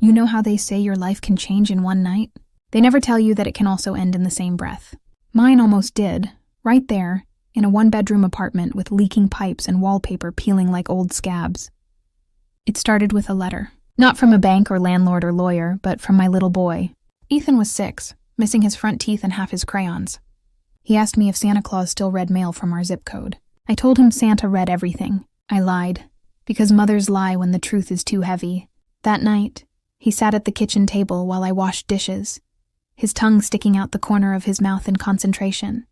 You know how they say your life can change in one night? They never tell you that it can also end in the same breath. Mine almost did, right there, in a one-bedroom apartment with leaking pipes and wallpaper peeling like old scabs. It started with a letter. Not from a bank or landlord or lawyer, but from my little boy. Ethan was 6, missing his front teeth and half his crayons. He asked me if Santa Claus still read mail from our zip code. I told him Santa read everything. I lied, because mothers lie when the truth is too heavy. That night, he sat at the kitchen table while I washed dishes, his tongue sticking out the corner of his mouth in concentration.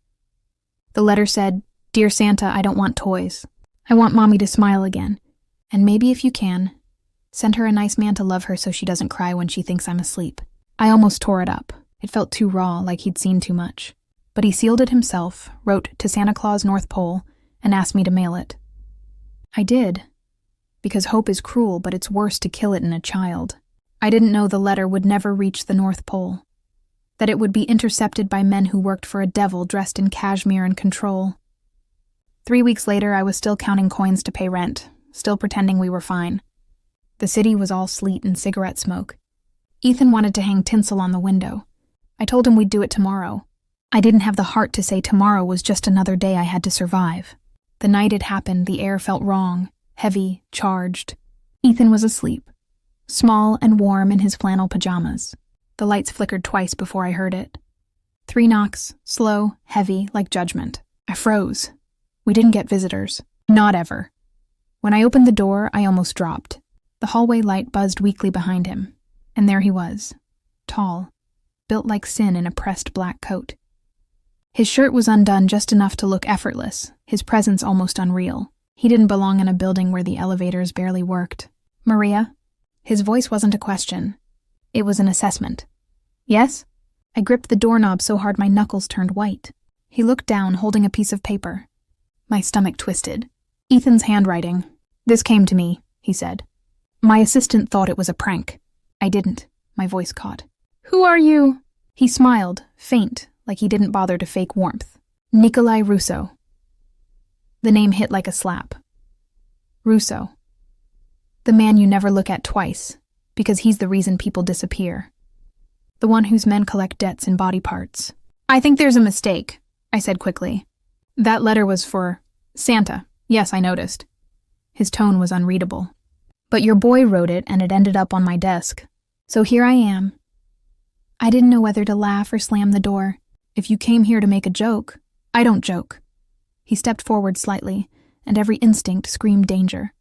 The letter said, "Dear Santa, I don't want toys. I want Mommy to smile again. And maybe if you can, send her a nice man to love her so she doesn't cry when she thinks I'm asleep." I almost tore it up. It felt too raw, like he'd seen too much. But he sealed it himself, wrote to Santa Claus North Pole, and asked me to mail it. I did, because hope is cruel, but it's worse to kill it in a child. I didn't know the letter would never reach the North Pole, that it would be intercepted by men who worked for a devil dressed in cashmere and control. 3 weeks later, I was still counting coins to pay rent, still pretending we were fine. The city was all sleet and cigarette smoke. Ethan wanted to hang tinsel on the window. I told him we'd do it tomorrow. I didn't have the heart to say tomorrow was just another day I had to survive. The night it happened, the air felt wrong, heavy, charged. Ethan was asleep, small and warm in his flannel pajamas. The lights flickered twice before I heard it. 3 knocks, slow, heavy, like judgment. I froze. We didn't get visitors. Not ever. When I opened the door, I almost dropped. The hallway light buzzed weakly behind him, and there he was, tall, built like sin in a pressed black coat. His shirt was undone just enough to look effortless, his presence almost unreal. He didn't belong in a building where the elevators barely worked. "Maria?" His voice wasn't a question. It was an assessment. "Yes?" I gripped the doorknob so hard my knuckles turned white. He looked down, holding a piece of paper. My stomach twisted. "Ethan's handwriting. This came to me," he said. "My assistant thought it was a prank." I didn't. My voice caught. "Who are you?" He smiled, faint, like he didn't bother to fake warmth. "Nikolai Russo." The name hit like a slap. Russo. The man you never look at twice, because he's the reason people disappear. The one whose men collect debts in body parts. "I think there's a mistake," I said quickly. "That letter was for Santa. Yes, I noticed." His tone was unreadable. "But your boy wrote it and it ended up on my desk. So here I am." I didn't know whether to laugh or slam the door. "If you came here to make a joke, I don't joke." He stepped forward slightly, and every instinct screamed danger.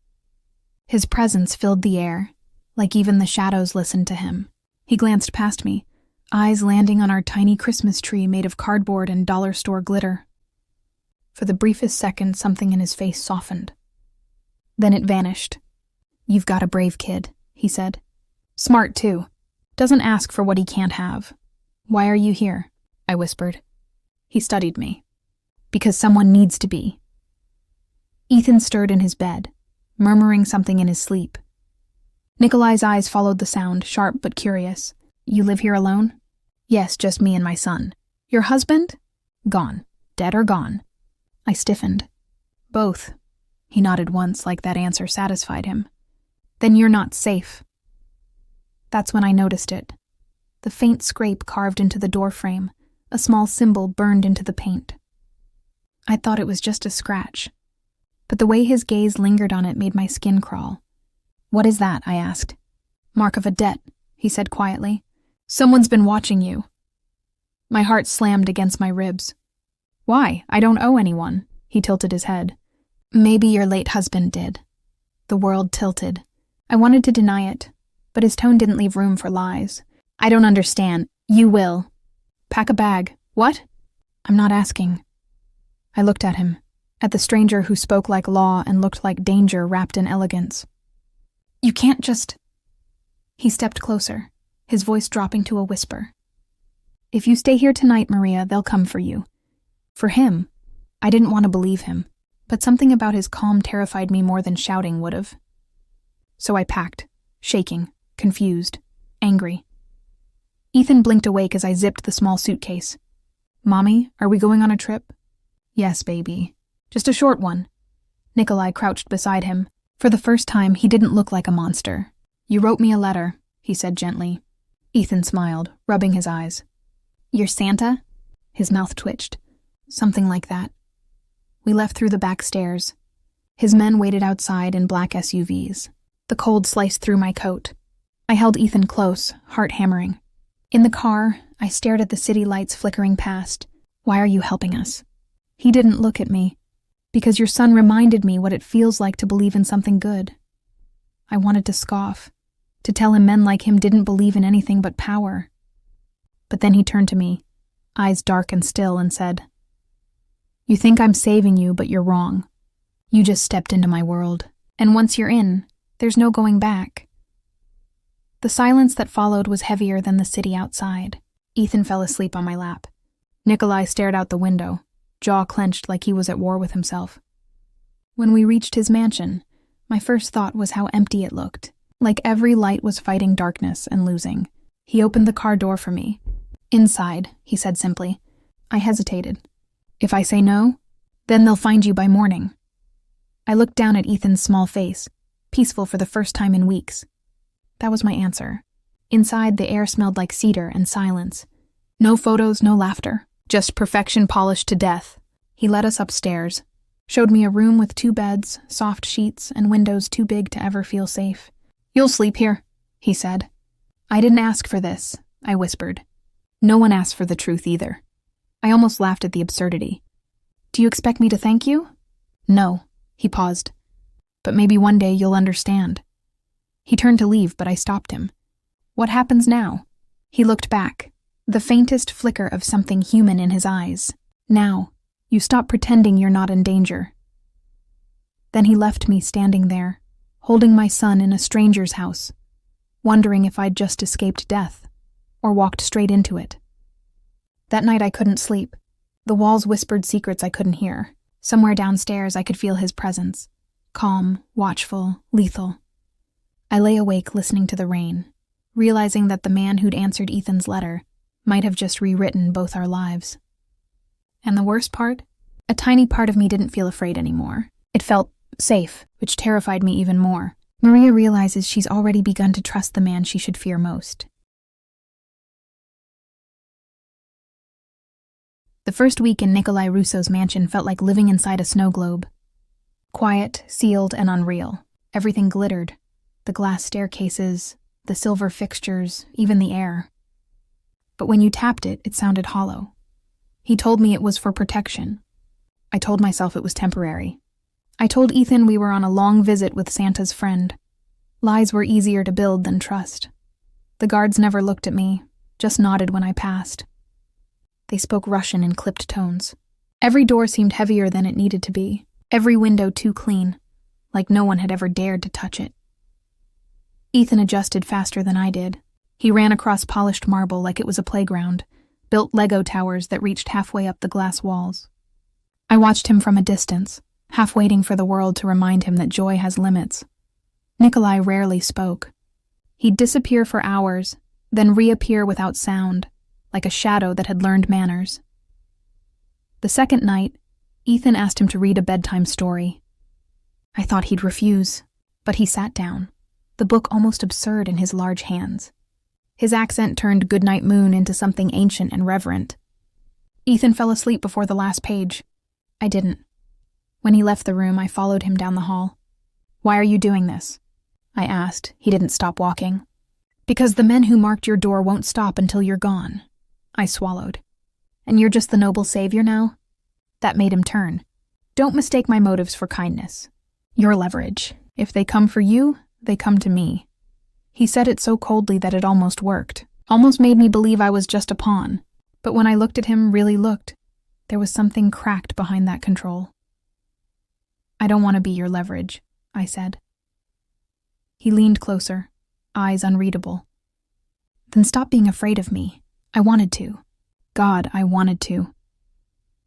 His presence filled the air, like even the shadows listened to him. He glanced past me, eyes landing on our tiny Christmas tree made of cardboard and dollar store glitter. For the briefest second, something in his face softened. Then it vanished. "You've got a brave kid," he said. "Smart, too. Doesn't ask for what he can't have." "Why are you here?" I whispered. He studied me. "Because someone needs to be." Ethan stirred in his bed, murmuring something in his sleep. Nikolai's eyes followed the sound, sharp but curious. "You live here alone?" "Yes, just me and my son." "Your husband?" "Gone. Dead or gone." I stiffened. "Both." He nodded once, like that answer satisfied him. "Then you're not safe." That's when I noticed it. The faint scrape carved into the doorframe, a small symbol burned into the paint. I thought it was just a scratch, but the way his gaze lingered on it made my skin crawl. "What is that?" I asked. "Mark of a debt," he said quietly. "Someone's been watching you." My heart slammed against my ribs. "Why? I don't owe anyone." He tilted his head. "Maybe your late husband did." The world tilted. I wanted to deny it, but his tone didn't leave room for lies. "I don't understand." "You will." "Pack a bag." "What?" "I'm not asking." I looked at him, at the stranger who spoke like law and looked like danger wrapped in elegance. "You can't just—" He stepped closer, his voice dropping to a whisper. "If you stay here tonight, Maria, they'll come for you." For him, I didn't want to believe him, but something about his calm terrified me more than shouting would have. So I packed, shaking, confused, angry. Ethan blinked awake as I zipped the small suitcase. "Mommy, are we going on a trip?" "Yes, baby. Just a short one." Nikolai crouched beside him. For the first time, he didn't look like a monster. "You wrote me a letter. he said gently. Ethan smiled, rubbing his eyes. You're Santa? His mouth twitched. Something like that. We left through the back stairs. His men waited outside in black SUVs. The cold sliced through my coat. I held Ethan close, heart hammering. In the car, I stared at the city lights flickering past. Why are you helping us? He didn't look at me. Because your son reminded me what it feels like to believe in something good. I wanted to scoff, to tell him men like him didn't believe in anything but power. But then he turned to me, eyes dark and still, and said, You think I'm saving you, but you're wrong. You just stepped into my world, and once you're in, there's no going back. The silence that followed was heavier than the city outside. Ethan fell asleep on my lap. Nikolai stared out the window, jaw clenched like he was at war with himself. When we reached his mansion, my first thought was how empty it looked, like every light was fighting darkness and losing. He opened the car door for me. Inside, he said simply. I hesitated. If I say no, then they'll find you by morning. I looked down at Ethan's small face, peaceful for the first time in weeks. That was my answer. Inside, the air smelled like cedar and silence. No photos, no laughter. Just perfection polished to death. He led us upstairs, showed me a room with 2 beds, soft sheets, and windows too big to ever feel safe. You'll sleep here, he said. I didn't ask for this, I whispered. No one asked for the truth either. I almost laughed at the absurdity. Do you expect me to thank you? No, he paused. But maybe one day you'll understand. He turned to leave, but I stopped him. What happens now? He looked back, the faintest flicker of something human in his eyes. Now, you stop pretending you're not in danger. Then he left me standing there, holding my son in a stranger's house, wondering if I'd just escaped death, or walked straight into it. That night I couldn't sleep. The walls whispered secrets I couldn't hear. Somewhere downstairs I could feel his presence, calm, watchful, lethal. I lay awake listening to the rain, realizing that the man who'd answered Ethan's letter might have just rewritten both our lives. And the worst part? A tiny part of me didn't feel afraid anymore. It felt safe, which terrified me even more. Maria realizes she's already begun to trust the man she should fear most. The first week in Nikolai Russo's mansion felt like living inside a snow globe. Quiet, sealed, and unreal. Everything glittered. The glass staircases, the silver fixtures, even the air. But when you tapped it, it sounded hollow. He told me it was for protection. I told myself it was temporary. I told Ethan we were on a long visit with Santa's friend. Lies were easier to build than trust. The guards never looked at me, just nodded when I passed. They spoke Russian in clipped tones. Every door seemed heavier than it needed to be, every window too clean, like no one had ever dared to touch it. Ethan adjusted faster than I did. He ran across polished marble like it was a playground, built Lego towers that reached halfway up the glass walls. I watched him from a distance, half waiting for the world to remind him that joy has limits. Nikolai rarely spoke. He'd disappear for hours, then reappear without sound, like a shadow that had learned manners. The second night, Ethan asked him to read a bedtime story. I thought he'd refuse, but he sat down, the book almost absurd in his large hands. His accent turned Goodnight Moon into something ancient and reverent. Ethan fell asleep before the last page. I didn't. When he left the room, I followed him down the hall. Why are you doing this? I asked. He didn't stop walking. Because the men who marked your door won't stop until you're gone. I swallowed. And you're just the noble savior now? That made him turn. Don't mistake my motives for kindness. Your leverage. If they come for you, they come to me. He said it so coldly that it almost worked. Almost made me believe I was just a pawn. But when I looked at him, really looked, there was something cracked behind that control. I don't want to be your leverage, I said. He leaned closer, eyes unreadable. Then stop being afraid of me. I wanted to. God, I wanted to.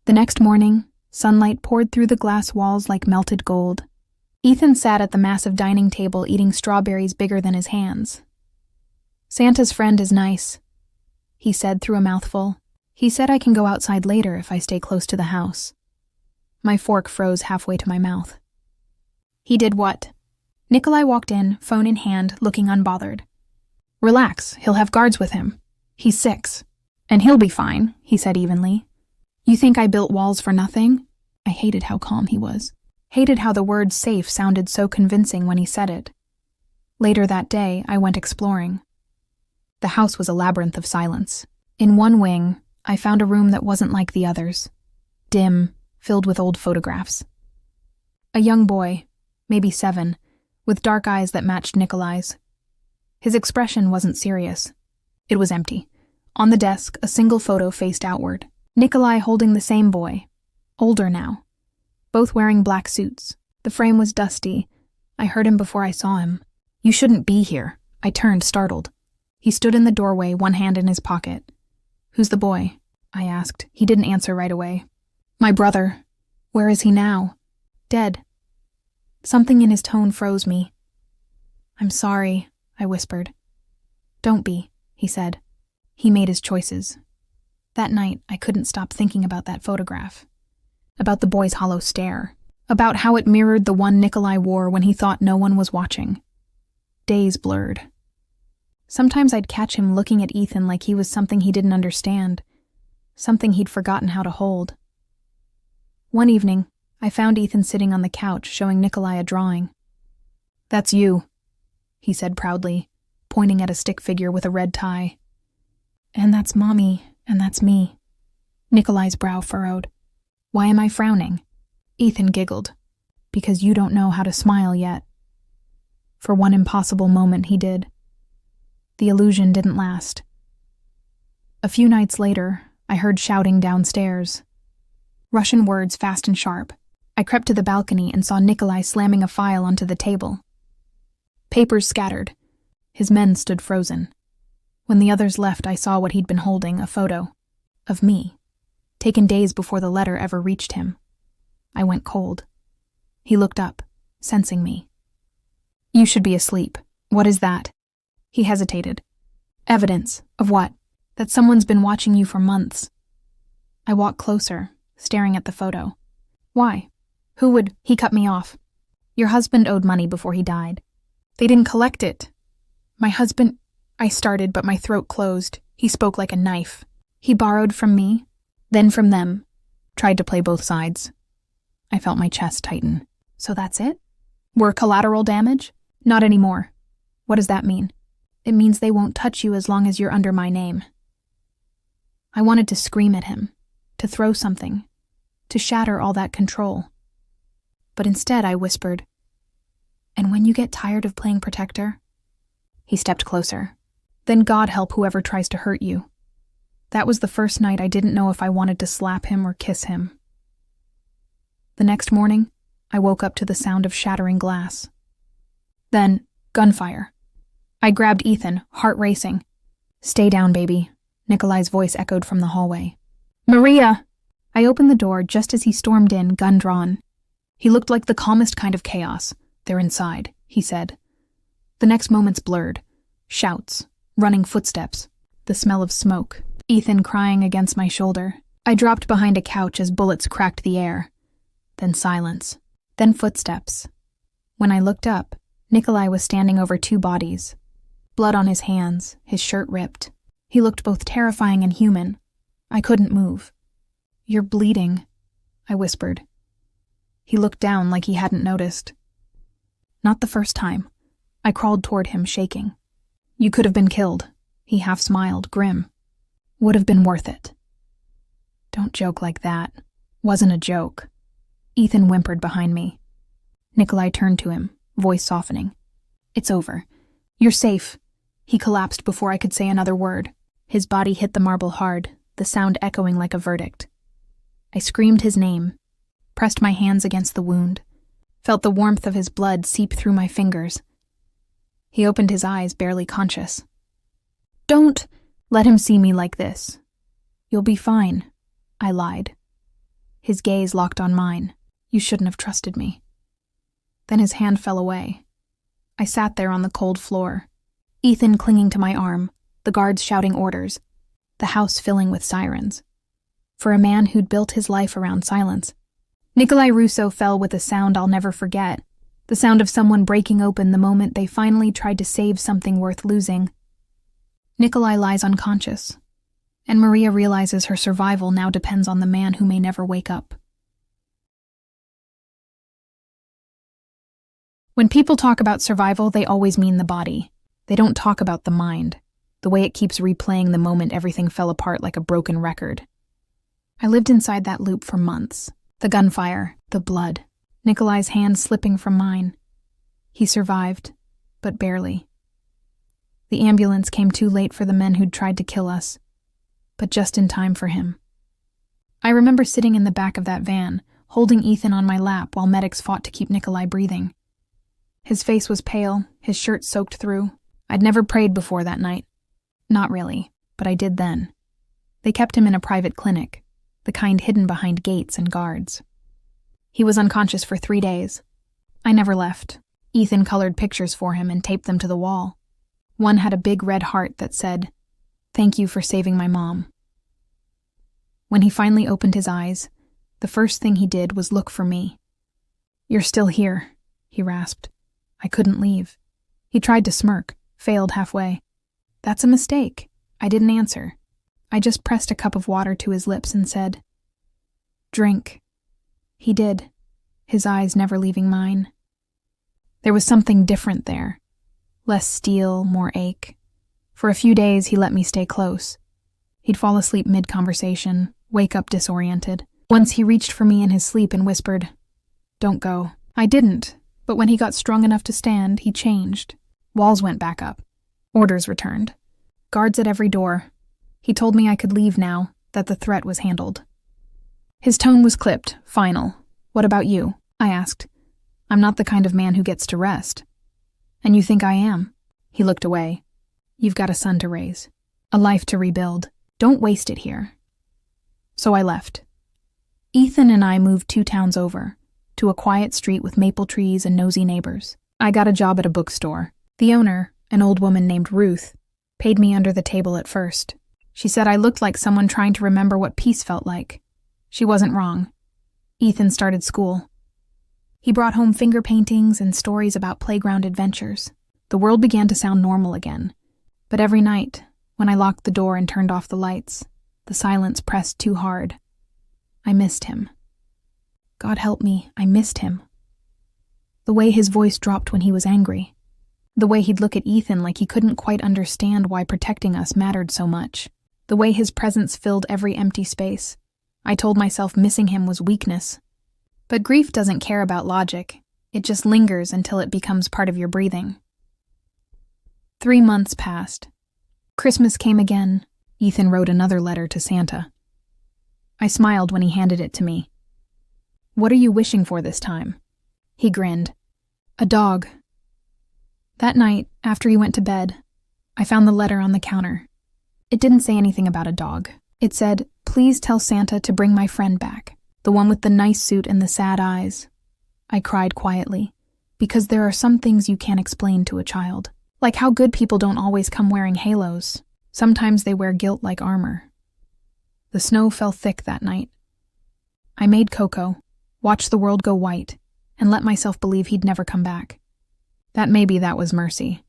The next morning, sunlight poured through the glass walls like melted gold. Ethan sat at the massive dining table eating strawberries bigger than his hands. Santa's friend is nice, he said through a mouthful. He said I can go outside later if I stay close to the house. My fork froze halfway to my mouth. He did what? Nikolai walked in, phone in hand, looking unbothered. Relax, he'll have guards with him. He's 6. And he'll be fine, he said evenly. You think I built walls for nothing? I hated how calm he was. Hated how the word safe sounded so convincing when he said it. Later that day, I went exploring. The house was a labyrinth of silence. In one wing, I found a room that wasn't like the others. Dim, filled with old photographs. A young boy, maybe 7, with dark eyes that matched Nikolai's. His expression wasn't serious. It was empty. On the desk, a single photo faced outward. Nikolai holding the same boy, older now, both wearing black suits. The frame was dusty. I heard him before I saw him. You shouldn't be here. I turned, startled. He stood in the doorway, one hand in his pocket. Who's the boy? I asked. He didn't answer right away. My brother. Where is he now? Dead. Something in his tone froze me. I'm sorry, I whispered. Don't be, he said. He made his choices. That night, I couldn't stop thinking about that photograph. About the boy's hollow stare. About how it mirrored the one Nikolai wore when he thought no one was watching. Days blurred. Sometimes I'd catch him looking at Ethan like he was something he didn't understand, something he'd forgotten how to hold. One evening, I found Ethan sitting on the couch showing Nikolai a drawing. That's you, he said proudly, pointing at a stick figure with a red tie. And that's Mommy, and that's me. Nikolai's brow furrowed. Why am I frowning? Ethan giggled. Because you don't know how to smile yet. For one impossible moment he did. The illusion didn't last. A few nights later, I heard shouting downstairs. Russian words fast and sharp. I crept to the balcony and saw Nikolai slamming a file onto the table. Papers scattered. His men stood frozen. When the others left, I saw what he'd been holding, a photo. Of me. Taken days before the letter ever reached him. I went cold. He looked up, sensing me. You should be asleep. What is that? He hesitated. Evidence. Of what? That someone's been watching you for months. I walked closer, staring at the photo. Why? Who would? He cut me off. Your husband owed money before he died. They didn't collect it. My husband... I started, but my throat closed. He spoke like a knife. He borrowed from me, then from them. Tried to play both sides. I felt my chest tighten. So that's it? We're collateral damage? Not anymore. What does that mean? It means they won't touch you as long as you're under my name. I wanted to scream at him, to throw something, to shatter all that control. But instead I whispered, and when you get tired of playing protector? He stepped closer. Then God help whoever tries to hurt you. That was the first night I didn't know if I wanted to slap him or kiss him. The next morning, I woke up to the sound of shattering glass. Then, gunfire. I grabbed Ethan, heart racing. Stay down, baby, Nikolai's voice echoed from the hallway. Maria! I opened the door just as he stormed in, gun drawn. He looked like the calmest kind of chaos. They're inside, he said. The next moment's blurred. Shouts, running footsteps, the smell of smoke, Ethan crying against my shoulder. I dropped behind a couch as bullets cracked the air. Then silence. Then footsteps. When I looked up, Nikolai was standing over 2 bodies. Blood on his hands, his shirt ripped. He looked both terrifying and human. I couldn't move. You're bleeding, I whispered. He looked down like he hadn't noticed. Not the first time. I crawled toward him, shaking. You could have been killed. He half smiled, grim. Would have been worth it. Don't joke like that. Wasn't a joke. Ethan whimpered behind me. Nikolai turned to him, voice softening. It's over. You're safe. He collapsed before I could say another word. His body hit the marble hard, the sound echoing like a verdict. I screamed his name, pressed my hands against the wound, felt the warmth of his blood seep through my fingers. He opened his eyes, barely conscious. Don't let him see me like this. You'll be fine, I lied. His gaze locked on mine. You shouldn't have trusted me. Then his hand fell away. I sat there on the cold floor, Ethan clinging to my arm, the guards shouting orders, the house filling with sirens. For a man who'd built his life around silence. Nikolai Russo fell with a sound I'll never forget, the sound of someone breaking open the moment they finally tried to save something worth losing. Nikolai lies unconscious, and Maria realizes her survival now depends on the man who may never wake up. When people talk about survival, they always mean the body. They don't talk about the mind, the way it keeps replaying the moment everything fell apart like a broken record. I lived inside that loop for months. The gunfire, the blood, Nikolai's hand slipping from mine. He survived, but barely. The ambulance came too late for the men who'd tried to kill us, but just in time for him. I remember sitting in the back of that van, holding Ethan on my lap while medics fought to keep Nikolai breathing. His face was pale, his shirt soaked through. I'd never prayed before that night. Not really, but I did then. They kept him in a private clinic, the kind hidden behind gates and guards. He was unconscious for 3 days. I never left. Ethan colored pictures for him and taped them to the wall. One had a big red heart that said, "Thank you for saving my mom." When he finally opened his eyes, the first thing he did was look for me. "You're still here," he rasped. I couldn't leave. He tried to smirk, failed halfway. "That's a mistake." I didn't answer. I just pressed a cup of water to his lips and said, "Drink." He did, his eyes never leaving mine. There was something different there. Less steel, more ache. For a few days, he let me stay close. He'd fall asleep mid-conversation, wake up disoriented. Once he reached for me in his sleep and whispered, "Don't go." I didn't, but when he got strong enough to stand, he changed. Walls went back up. Orders returned. Guards at every door. He told me I could leave now, that the threat was handled. His tone was clipped, final. "What about you?" I asked. "I'm not the kind of man who gets to rest." "And you think I am?" He looked away. "You've got a son to raise, a life to rebuild. Don't waste it here." So I left. Ethan and I moved 2 towns over, to a quiet street with maple trees and nosy neighbors. I got a job at a bookstore. The owner, an old woman named Ruth, paid me under the table at first. She said I looked like someone trying to remember what peace felt like. She wasn't wrong. Ethan started school. He brought home finger paintings and stories about playground adventures. The world began to sound normal again. But every night, when I locked the door and turned off the lights, the silence pressed too hard. I missed him. God help me, I missed him. The way his voice dropped when he was angry. The way he'd look at Ethan like he couldn't quite understand why protecting us mattered so much. The way his presence filled every empty space. I told myself missing him was weakness. But grief doesn't care about logic. It just lingers until it becomes part of your breathing. 3 months passed. Christmas came again. Ethan wrote another letter to Santa. I smiled when he handed it to me. "What are you wishing for this time?" He grinned. "A dog." That night, after he went to bed, I found the letter on the counter. It didn't say anything about a dog. It said, "Please tell Santa to bring my friend back, the one with the nice suit and the sad eyes." I cried quietly, because there are some things you can't explain to a child. Like how good people don't always come wearing halos. Sometimes they wear guilt like armor. The snow fell thick that night. I made cocoa, watched the world go white, and let myself believe he'd never come back. Maybe that was mercy.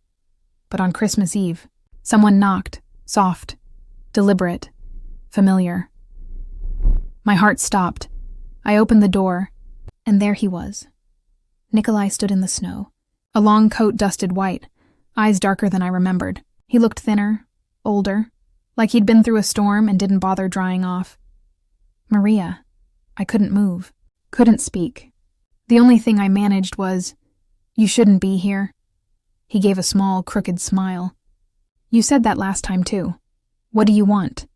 But on Christmas Eve, someone knocked, soft, deliberate, familiar. My heart stopped. I opened the door, and there he was. Nikolai stood in the snow, a long coat dusted white, eyes darker than I remembered. He looked thinner, older, like he'd been through a storm and didn't bother drying off. "Maria." I couldn't move, couldn't speak. The only thing I managed was, "You shouldn't be here." He gave a small, crooked smile. "You said that last time too. What do you want?"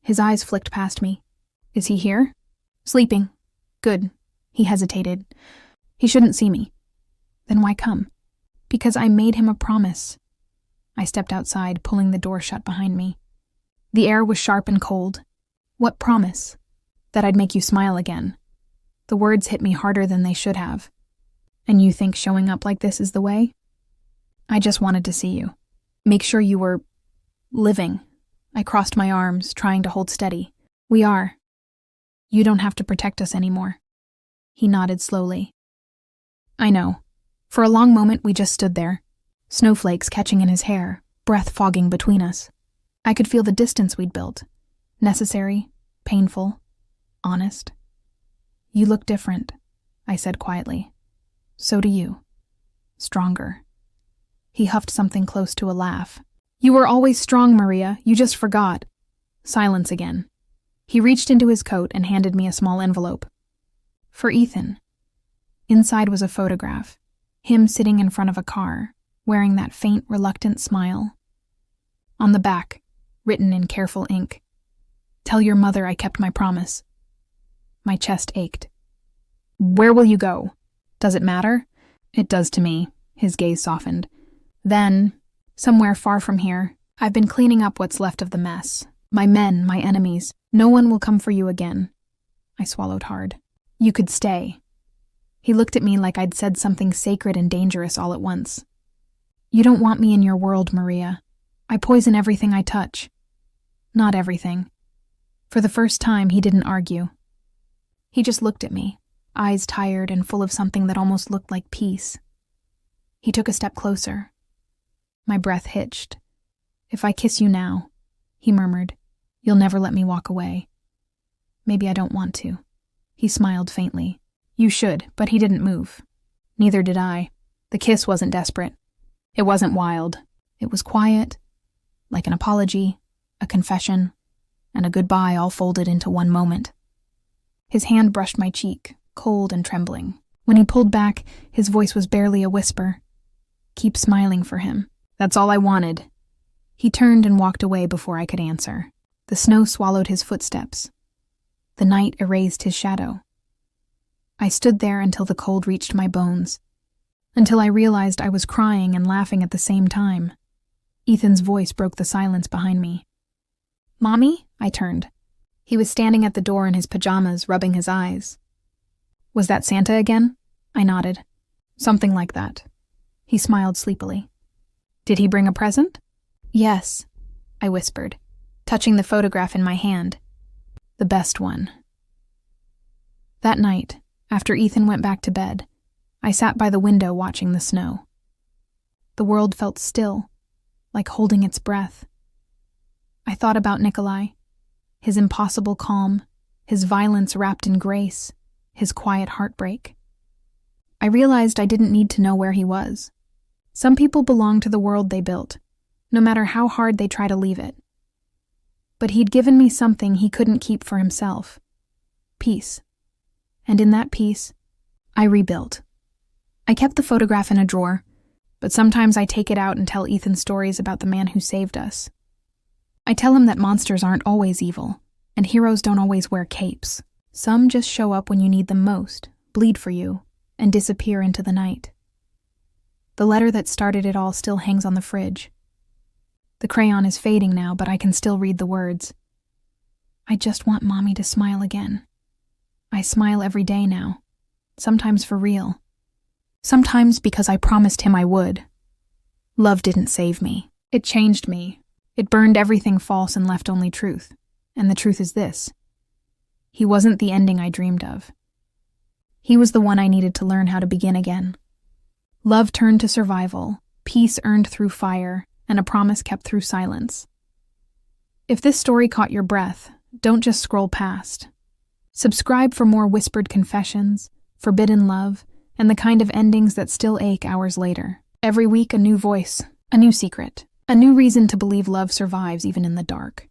His eyes flicked past me. "Is he here?" "Sleeping." "Good." He hesitated. "He shouldn't see me." "Then why come?" "Because I made him a promise." I stepped outside, pulling the door shut behind me. The air was sharp and cold. "What promise?" "That I'd make you smile again." The words hit me harder than they should have. "And you think showing up like this is the way?" "I just wanted to see you. Make sure you were living." I crossed my arms, trying to hold steady. "We are. You don't have to protect us anymore." He nodded slowly. "I know." For a long moment we just stood there, snowflakes catching in his hair, breath fogging between us. I could feel the distance we'd built. Necessary, painful, honest. You look different, I said quietly. So do you. Stronger. He huffed something close to a laugh. You were always strong, Maria. You just forgot. Silence again. He reached into his coat and handed me a small envelope. For Ethan. Inside was a photograph. Him sitting in front of a car, wearing that faint, reluctant smile. On the back, written in careful ink, "Tell your mother I kept my promise." My chest ached. Where will you go? Does it matter? It does to me. His gaze softened. Then, somewhere far from here, I've been cleaning up what's left of the mess. My men, my enemies. No one will come for you again. I swallowed hard. You could stay. He looked at me like I'd said something sacred and dangerous all at once. You don't want me in your world, Maria. I poison everything I touch. Not everything. For the first time, he didn't argue. He just looked at me, eyes tired and full of something that almost looked like peace. He took a step closer. My breath hitched. If I kiss you now, he murmured, you'll never let me walk away. Maybe I don't want to. He smiled faintly. You should, but he didn't move. Neither did I. The kiss wasn't desperate. It wasn't wild. It was quiet, like an apology, a confession, and a goodbye all folded into one moment. His hand brushed my cheek, cold and trembling. When he pulled back, his voice was barely a whisper. Keep smiling for him. That's all I wanted. He turned and walked away before I could answer. The snow swallowed his footsteps. The night erased his shadow. I stood there until the cold reached my bones, until I realized I was crying and laughing at the same time. Ethan's voice broke the silence behind me. Mommy? I turned. He was standing at the door in his pajamas, rubbing his eyes. Was that Santa again? I nodded. Something like that. He smiled sleepily. Did he bring a present? Yes, I whispered, touching the photograph in my hand. The best one. That night, after Ethan went back to bed, I sat by the window watching the snow. The world felt still, like holding its breath. I thought about Nikolai, his impossible calm, his violence wrapped in grace, his quiet heartbreak. I realized I didn't need to know where he was. Some people belong to the world they built, no matter how hard they try to leave it. But he'd given me something he couldn't keep for himself. Peace. And in that peace, I rebuilt. I kept the photograph in a drawer, but sometimes I take it out and tell Ethan stories about the man who saved us. I tell him that monsters aren't always evil, and heroes don't always wear capes. Some just show up when you need them most, bleed for you, and disappear into the night. The letter that started it all still hangs on the fridge. The crayon is fading now, but I can still read the words. I just want Mommy to smile again. I smile every day now, sometimes for real. Sometimes because I promised him I would. Love didn't save me. It changed me. It burned everything false and left only truth. And the truth is this. He wasn't the ending I dreamed of. He was the one I needed to learn how to begin again. Love turned to survival, peace earned through fire, and a promise kept through silence. If this story caught your breath, don't just scroll past. Subscribe for more whispered confessions, forbidden love, and the kind of endings that still ache hours later. Every week, a new voice, a new secret, a new reason to believe love survives even in the dark.